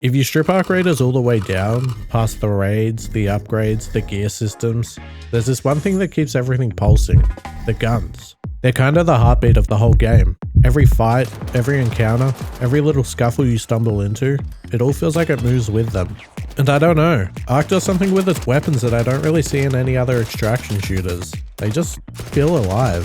If you strip Arc Raiders all the way down, past the raids, the upgrades, the gear systems, there's this one thing that keeps everything pulsing: the guns. They're kind of the heartbeat of the whole game. Every fight, every encounter, every little scuffle you stumble into, it all feels like it moves with them. And I don't know, Arc does something with its weapons that I don't really see in any other extraction shooters. They just feel alive.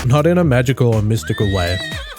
Not in a magical or mystical way.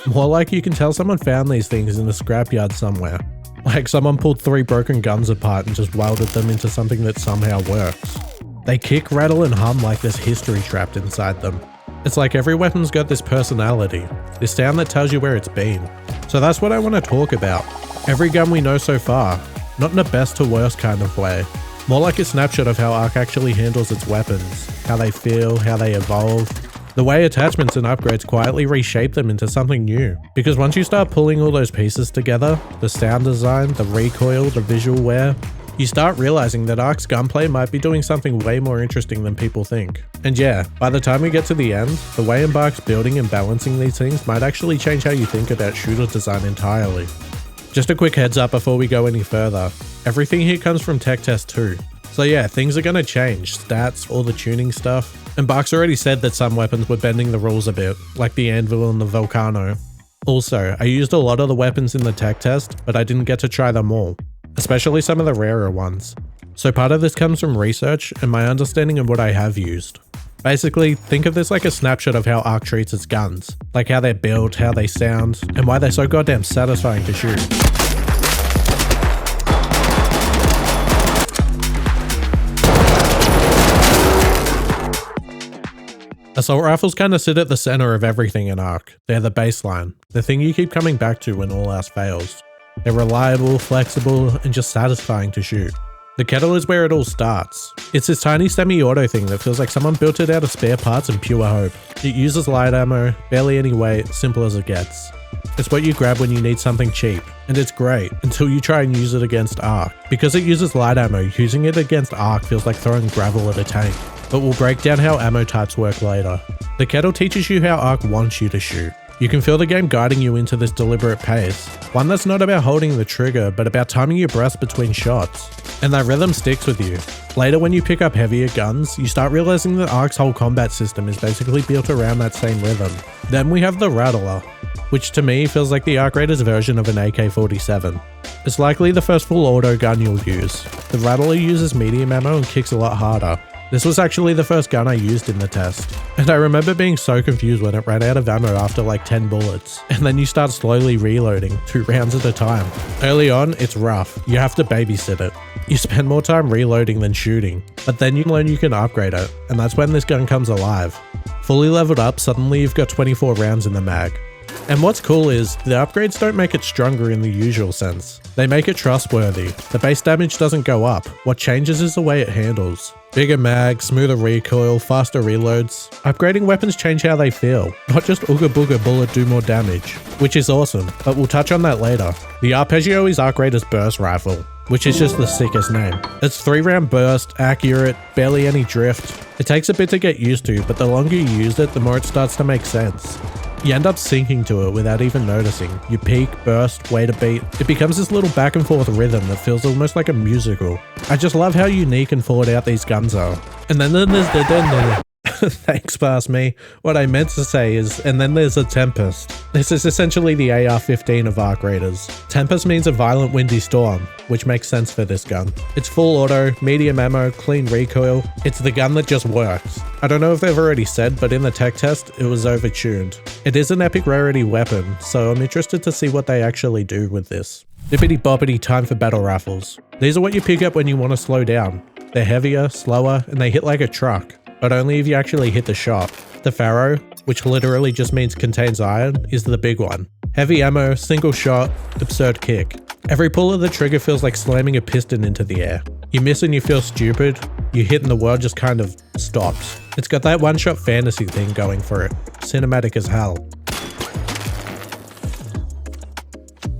More like you can tell someone found these things in a scrapyard somewhere. Like someone pulled 3 broken guns apart and just welded them into something that somehow works. They kick, rattle, and hum like there's history trapped inside them. It's like every weapon's got this personality, this sound that tells you where it's been. So that's what I want to talk about. Every gun we know so far, not in a best to worst kind of way. More like a snapshot of how Arc actually handles its weapons, how they feel, how they evolve. The way attachments and upgrades quietly reshape them into something new. Because once you start pulling all those pieces together, the sound design, the recoil, the visual wear, you start realizing that Arc's gunplay might be doing something way more interesting than people think. And yeah, by the time we get to the end, the way Arc's building and balancing these things might actually change how you think about shooter design entirely. Just a quick heads up before we go any further, everything here comes from Tech Test 2. So yeah, things are gonna change, stats, all the tuning stuff. And Bark's already said that some weapons were bending the rules a bit, like the Anvil and the Volcano. Also, I used a lot of the weapons in the tech test, but I didn't get to try them all, especially some of the rarer ones. So part of this comes from research and my understanding of what I have used. Basically, think of this like a snapshot of how Arc treats its guns, like how they're built, how they sound, and why they're so goddamn satisfying to shoot. Assault rifles kind of sit at the center of everything in Arc. They're the baseline, the thing you keep coming back to when all else fails. They're reliable, flexible, and just satisfying to shoot. The kettle is where it all starts. It's this tiny semi-auto thing that feels like someone built it out of spare parts and pure hope. It uses light ammo, barely any weight, simple as it gets. It's what you grab when you need something cheap, and it's great until you try and use it against Arc. Because it uses light ammo, using it against Arc feels like throwing gravel at a tank. But we'll break down how ammo types work later. The kettle teaches you how Arc wants you to shoot. You can feel the game guiding you into this deliberate pace, one that's not about holding the trigger, but about timing your breaths between shots. And that rhythm sticks with you. Later when you pick up heavier guns, you start realizing that Arc's whole combat system is basically built around that same rhythm. Then we have the Rattler, which to me feels like the Arc Raiders version of an AK-47. It's likely the first full auto gun you'll use. The Rattler uses medium ammo and kicks a lot harder. This was actually the first gun I used in the test, and I remember being so confused when it ran out of ammo after like 10 bullets, and then you start slowly reloading, 2 rounds at a time. Early on, it's rough, you have to babysit it. You spend more time reloading than shooting, but then you learn you can upgrade it, and that's when this gun comes alive. Fully leveled up, suddenly you've got 24 rounds in the mag. And what's cool is, the upgrades don't make it stronger in the usual sense. They make it trustworthy. The base damage doesn't go up, what changes is the way it handles. Bigger mag, smoother recoil, faster reloads. Upgrading weapons change how they feel, not just ooga booga bullet do more damage, which is awesome, but we'll touch on that later. The Arpeggio is Arc Raiders burst rifle, which is just the sickest name. It's 3-round burst, accurate, barely any drift. It takes a bit to get used to, but the longer you use it, the more it starts to make sense. You end up sinking to it without even noticing. You peak, burst, wait a beat. It becomes this little back and forth rhythm that feels almost like a musical. I just love how unique and thought out these guns are. And then there's the thanks past me. What I meant to say is, and then there's a Tempest. This is essentially the AR-15 of Arc Raiders. Tempest means a violent windy storm, which makes sense for this gun. It's full auto, medium ammo, clean recoil. It's the gun that just works. I don't know if they've already said, but in the tech test, it was overtuned. It is an epic rarity weapon, so I'm interested to see what they actually do with this. Bippity boppity, time for battle rifles. These are what you pick up when you want to slow down. They're heavier, slower, and they hit like a truck, but only if you actually hit the shot. The Pharaoh, which literally just means contains iron, is the big one. Heavy ammo, single shot, absurd kick. Every pull of the trigger feels like slamming a piston into the air. You miss and you feel stupid, you hit and the world just kind of stops. It's got that one-shot fantasy thing going for it. Cinematic as hell.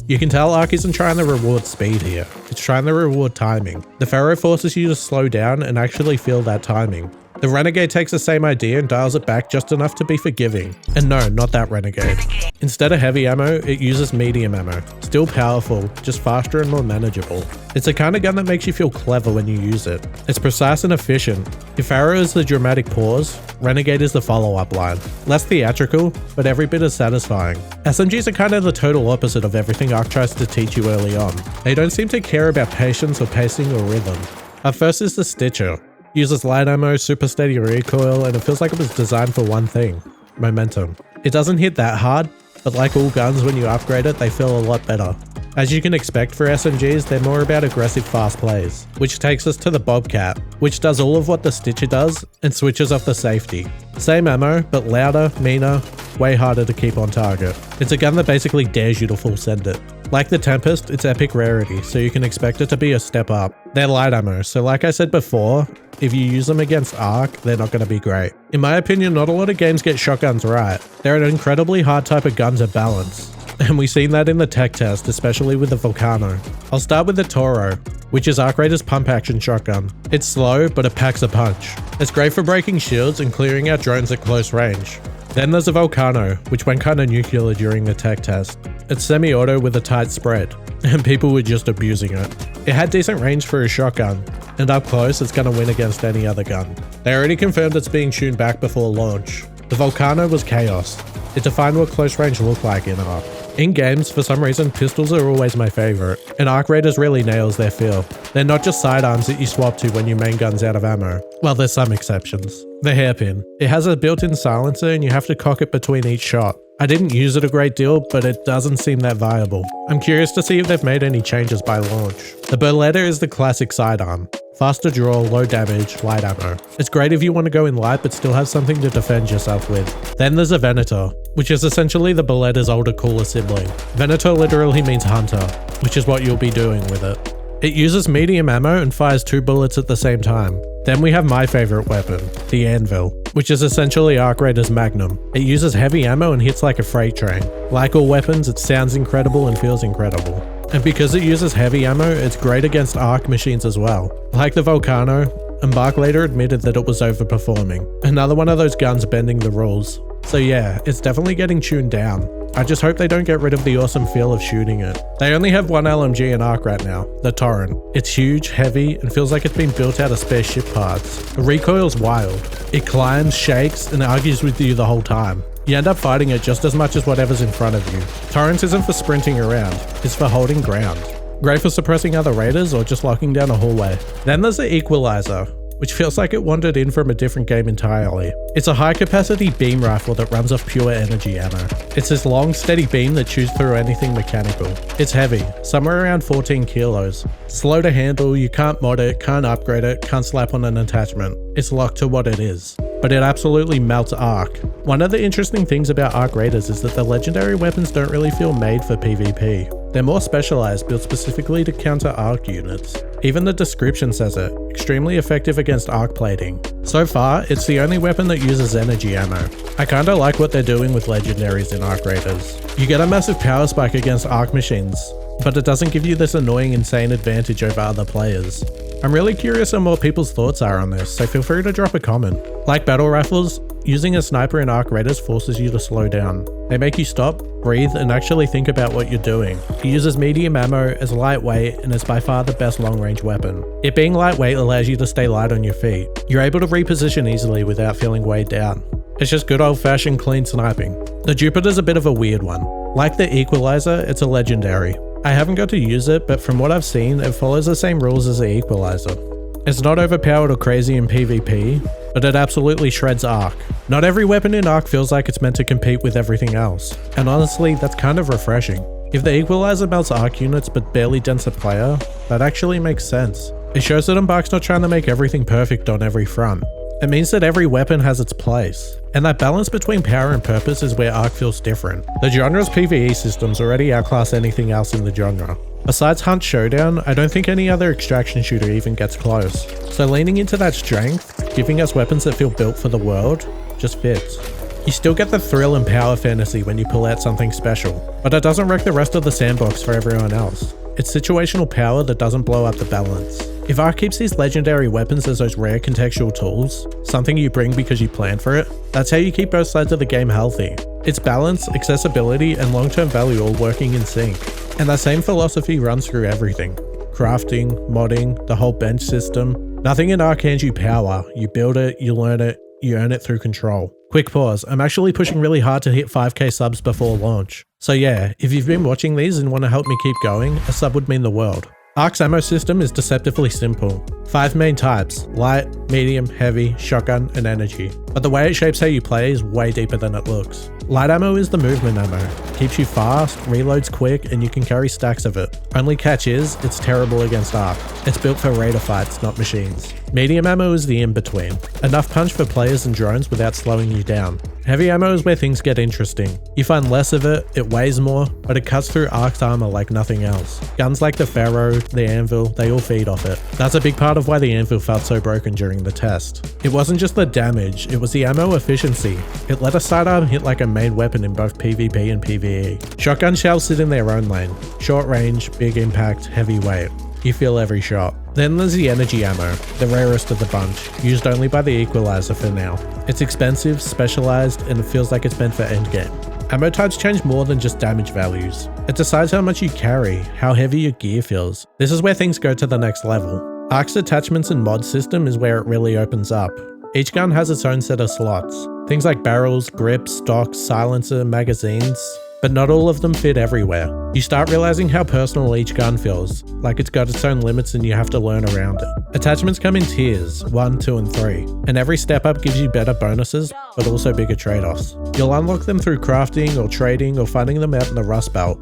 You can tell Arc isn't trying to reward speed here, it's trying to reward timing. The Pharaoh forces you to slow down and actually feel that timing. The Renegade takes the same idea and dials it back just enough to be forgiving. And no, not that Renegade. Instead of heavy ammo, it uses medium ammo. Still powerful, just faster and more manageable. It's the kind of gun that makes you feel clever when you use it. It's precise and efficient. If arrow is the dramatic pause, Renegade is the follow-up line. Less theatrical, but every bit as satisfying. SMGs are kind of the total opposite of everything Arc tries to teach you early on. They don't seem to care about patience or pacing or rhythm. Up first is the Stitcher. Uses light ammo, super steady recoil, and it feels like it was designed for one thing: momentum. It doesn't hit that hard, but like all guns, when you upgrade it, they feel a lot better. As you can expect for SMGs, they're more about aggressive fast plays, which takes us to the Bobcat, which does all of what the Stitcher does and switches off the safety. Same ammo, but louder, meaner, way harder to keep on target. It's a gun that basically dares you to full send it. Like the Tempest, it's epic rarity, so you can expect it to be a step up. They're light ammo, so like I said before, if you use them against Arc, they're not going to be great. In my opinion, not a lot of games get shotguns right. They're an incredibly hard type of gun to balance. And we've seen that in the tech test, especially with the Volcano. I'll start with the Toro, which is Arc Raiders pump action shotgun. It's slow, but it packs a punch. It's great for breaking shields and clearing out drones at close range. Then there's the Volcano, which went kinda nuclear during the tech test. It's semi-auto with a tight spread, and people were just abusing it. It had decent range for a shotgun, and up close it's gonna win against any other gun. They already confirmed it's being tuned back before launch. The Volcano was chaos. It defined what close range looked like in Arc. In games, for some reason, pistols are always my favorite, and Arc Raiders really nails their feel. They're not just sidearms that you swap to when your main gun's out of ammo. Well, there's some exceptions. The hairpin. It has a built-in silencer and you have to cock it between each shot. I didn't use it a great deal, but it doesn't seem that viable. I'm curious to see if they've made any changes by launch. The Beretta is the classic sidearm. Faster draw, low damage, light ammo. It's great if you want to go in light but still have something to defend yourself with. Then there's a Venator, which is essentially the Beretta's older cooler sibling. Venator literally means hunter, which is what you'll be doing with it. It uses medium ammo and fires 2 bullets at the same time. Then we have my favorite weapon, the Anvil, which is essentially Arc Raiders Magnum. It uses heavy ammo and hits like a freight train. Like all weapons, it sounds incredible and feels incredible. And because it uses heavy ammo, it's great against Arc machines as well. Like the Volcano, and Bark later admitted that it was overperforming. Another one of those guns bending the rules. So yeah, it's definitely getting tuned down. I just hope they don't get rid of the awesome feel of shooting it. They only have one LMG in Arc right now, the Torrent. It's huge, heavy, and feels like it's been built out of spare ship parts. The recoil's wild. It climbs, shakes, and argues with you the whole time. You end up fighting it just as much as whatever's in front of you. Torrent isn't for sprinting around, it's for holding ground. Great for suppressing other raiders or just locking down a hallway. Then there's the Equalizer, which feels like it wandered in from a different game entirely. It's a high-capacity beam rifle that runs off pure energy ammo. It's this long, steady beam that chews through anything mechanical. It's heavy, somewhere around 14 kilos. Slow to handle, you can't mod it, can't upgrade it, can't slap on an attachment. It's locked to what it is. But it absolutely melts Arc. One of the interesting things about Arc Raiders is that the legendary weapons don't really feel made for PvP. They're more specialized, built specifically to counter Arc units. Even the description says it, extremely effective against Arc plating. So far, it's the only weapon that uses energy ammo. I kinda like what they're doing with legendaries in Arc Raiders. You get a massive power spike against Arc machines, but it doesn't give you this annoying insane advantage over other players. I'm really curious on what people's thoughts are on this, so feel free to drop a comment. Like battle rifles, using a sniper in Arc Raiders forces you to slow down. They make you stop, breathe, and actually think about what you're doing. It uses medium ammo, is lightweight, and is by far the best long-range weapon. It being lightweight allows you to stay light on your feet. You're able to reposition easily without feeling weighed down. It's just good old-fashioned clean sniping. The Jupiter's a bit of a weird one. Like the Equalizer, it's a legendary. I haven't got to use it, but from what I've seen, it follows the same rules as the Equalizer. It's not overpowered or crazy in PvP, but it absolutely shreds Arc. Not every weapon in Arc feels like it's meant to compete with everything else, and honestly, that's kind of refreshing. If the Equalizer melts Arc units but barely dents a player, that actually makes sense. It shows that Embark's not trying to make everything perfect on every front. It means that every weapon has its place, and that balance between power and purpose is where Arc feels different. The genre's PvE systems already outclass anything else in the genre. Besides Hunt Showdown, I don't think any other extraction shooter even gets close. So leaning into that strength, giving us weapons that feel built for the world, just fits. You still get the thrill and power fantasy when you pull out something special, but it doesn't wreck the rest of the sandbox for everyone else. It's situational power that doesn't blow up the balance. If Ark keeps these legendary weapons as those rare contextual tools, something you bring because you plan for it, that's how you keep both sides of the game healthy. It's balance, accessibility, and long-term value all working in sync. And that same philosophy runs through everything. Crafting, modding, the whole bench system. Nothing in Ark hands you power. You build it, you learn it, you earn it through control. Quick pause, I'm actually pushing really hard to hit 5k subs before launch. So yeah, if you've been watching these and want to help me keep going, a sub would mean the world. Ark's ammo system is deceptively simple. 5 main types: light, medium, heavy, shotgun, and energy. But the way it shapes how you play is way deeper than it looks. Light ammo is the movement ammo. Keeps you fast, reloads quick, and you can carry stacks of it. Only catch is, it's terrible against Ark. It's built for raider fights, not machines. Medium ammo is the in-between. Enough punch for players and drones without slowing you down. Heavy ammo is where things get interesting. You find less of it, it weighs more, but it cuts through Ark's armor like nothing else. Guns like the Pharaoh, the Anvil, they all feed off it. That's a big part of why the Anvil felt so broken during the test. It wasn't just the damage, it was the ammo efficiency. It let a sidearm hit like a main weapon in both PvP and PvE. Shotgun shells sit in their own lane. Short range, big impact, heavy weight. You feel every shot. Then there's the energy ammo, the rarest of the bunch, used only by the equalizer for now. It's expensive, specialized, and it feels like it's meant for endgame. Ammo types change more than just damage values. It decides how much you carry, how heavy your gear feels. This is where things go to the next level. Ark's attachments and mod system is where it really opens up. Each gun has its own set of slots. Things like barrels, grips, stocks, silencer, magazines. But not all of them fit everywhere. You start realizing how personal each gun feels, like it's got its own limits and you have to learn around it. Attachments come in tiers, 1, 2, and 3, and every step up gives you better bonuses, but also bigger trade-offs. You'll unlock them through crafting or trading or finding them out in the Rust Belt.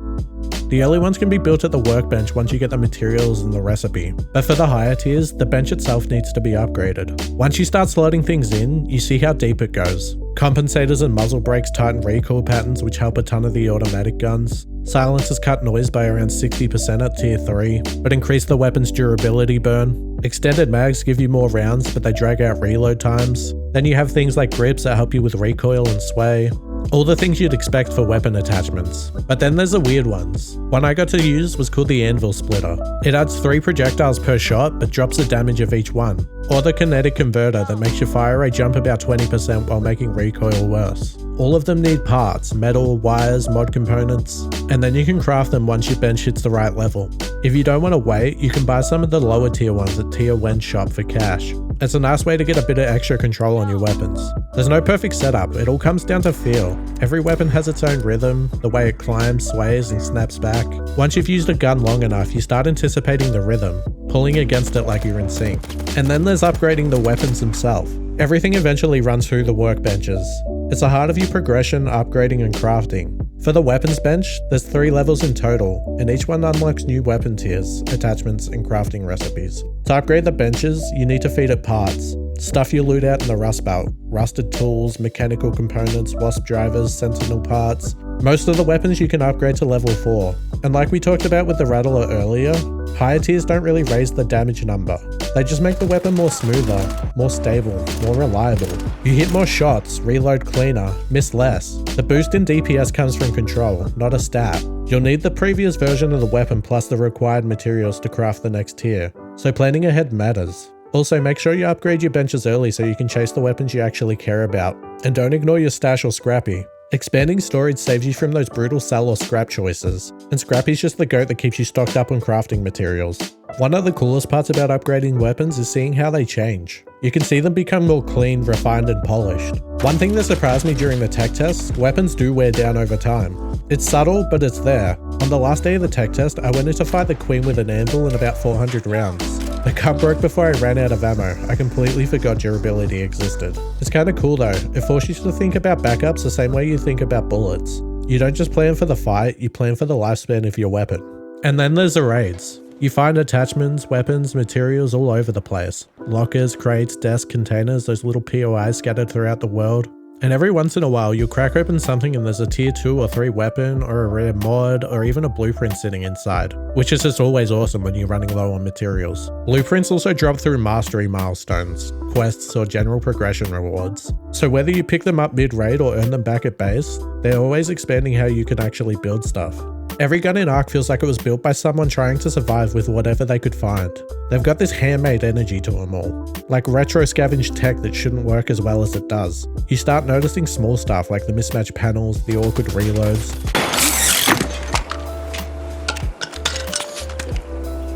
The early ones can be built at the workbench once you get the materials and the recipe, but for the higher tiers, the bench itself needs to be upgraded. Once you start slotting things in, you see how deep it goes. Compensators and muzzle brakes tighten recoil patterns, which help a ton of the automatic guns. Silencers cut noise by around 60% at tier 3, but increase the weapon's durability burn. Extended mags give you more rounds, but they drag out reload times. Then you have things like grips that help you with recoil and sway. All the things you'd expect for weapon attachments. But then there's the weird ones. One I got to use was called the Anvil Splitter. It adds 3 projectiles per shot, but drops the damage of each one. Or the kinetic converter that makes your fire rate jump about 20% while making recoil worse. All of them need parts, metal, wires, mod components, and then you can craft them once your bench hits the right level. If you don't want to wait, you can buy some of the lower tier ones at Tier 1 shop for cash. It's a nice way to get a bit of extra control on your weapons. There's no perfect setup, it all comes down to feel. Every weapon has its own rhythm, the way it climbs, sways, and snaps back. Once you've used a gun long enough, you start anticipating the rhythm, pulling against it like you're in sync. And then there's upgrading the weapons themselves. Everything eventually runs through the workbenches. It's a heart of your progression, upgrading, and crafting. For the weapons bench, there's 3 levels in total, and each one unlocks new weapon tiers, attachments, and crafting recipes. To upgrade the benches, you need to feed it parts. Stuff you loot out in the Rust Belt. Rusted tools, mechanical components, wasp drivers, sentinel parts. Most of the weapons you can upgrade to level 4. And like we talked about with the Rattler earlier, higher tiers don't really raise the damage number. They just make the weapon more smoother, more stable, more reliable. You hit more shots, reload cleaner, miss less. The boost in DPS comes from control, not a stat. You'll need the previous version of the weapon plus the required materials to craft the next tier, so planning ahead matters. Also, make sure you upgrade your benches early so you can chase the weapons you actually care about. And don't ignore your stash or scrappy. Expanding storage saves you from those brutal sell or scrap choices, and scrappy's just the goat that keeps you stocked up on crafting materials. One of the coolest parts about upgrading weapons is seeing how they change. You can see them become more clean, refined, and polished. One thing that surprised me during the tech test, weapons do wear down over time. It's subtle, but it's there. On the last day of the tech test, I went in to fight the Queen with an anvil in about 400 rounds. The gun broke before I ran out of ammo. I completely forgot durability existed. It's kinda cool though, it forces you to think about backups the same way you think about bullets. You don't just plan for the fight, you plan for the lifespan of your weapon. And then there's the raids. You find attachments, weapons, materials all over the place. Lockers, crates, desks, containers, those little POIs scattered throughout the world. And every once in a while, you'll crack open something and there's a tier 2 or 3 weapon, or a rare mod, or even a blueprint sitting inside, which is just always awesome when you're running low on materials. Blueprints also drop through mastery milestones, quests, or general progression rewards. So whether you pick them up mid-raid or earn them back at base, they're always expanding how you can actually build stuff. Every gun in Ark feels like it was built by someone trying to survive with whatever they could find. They've got this handmade energy to them all, like retro scavenged tech that shouldn't work as well as it does. You start noticing small stuff like the mismatched panels, the awkward reloads,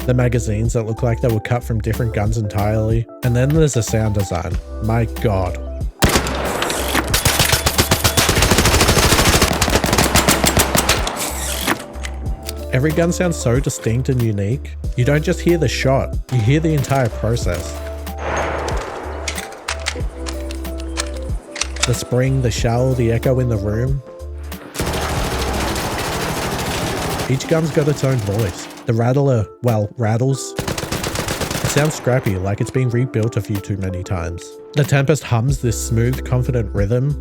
the magazines that look like they were cut from different guns entirely, and then there's the sound design. My god. Every gun sounds so distinct and unique. You don't just hear the shot, you hear the entire process. The spring, the shell, the echo in the room. Each gun's got its own voice. The rattler, well, rattles. It sounds scrappy, like it's been rebuilt a few too many times. The Tempest hums this smooth, confident rhythm.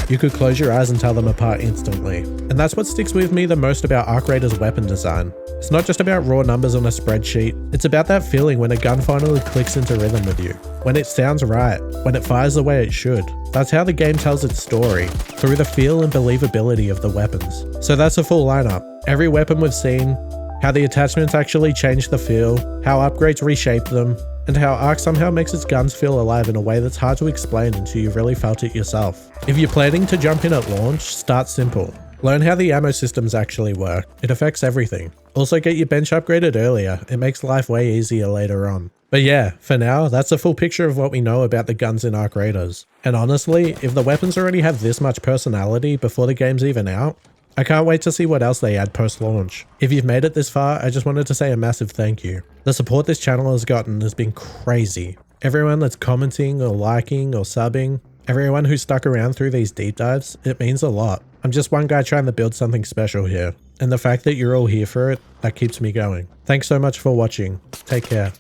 You could close your eyes and tell them apart instantly. And that's what sticks with me the most about Ark Raider's weapon design. It's not just about raw numbers on a spreadsheet, it's about that feeling when a gun finally clicks into rhythm with you. When it sounds right, when it fires the way it should. That's how the game tells its story, through the feel and believability of the weapons. So that's a full lineup. Every weapon we've seen, how the attachments actually change the feel, how upgrades reshape them, and how Ark somehow makes its guns feel alive in a way that's hard to explain until you've really felt it yourself. If you're planning to jump in at launch, start simple. Learn how the ammo systems actually work. It affects everything. Also get your bench upgraded earlier. It makes life way easier later on. But yeah, for now, that's a full picture of what we know about the guns in Ark Raiders. And honestly, if the weapons already have this much personality before the game's even out, I can't wait to see what else they add post-launch. If you've made it this far, I just wanted to say a massive thank you. The support this channel has gotten has been crazy. Everyone that's commenting or liking or subbing, everyone who stuck around through these deep dives, it means a lot. I'm just one guy trying to build something special here. And the fact that you're all here for it, that keeps me going. Thanks so much for watching. Take care.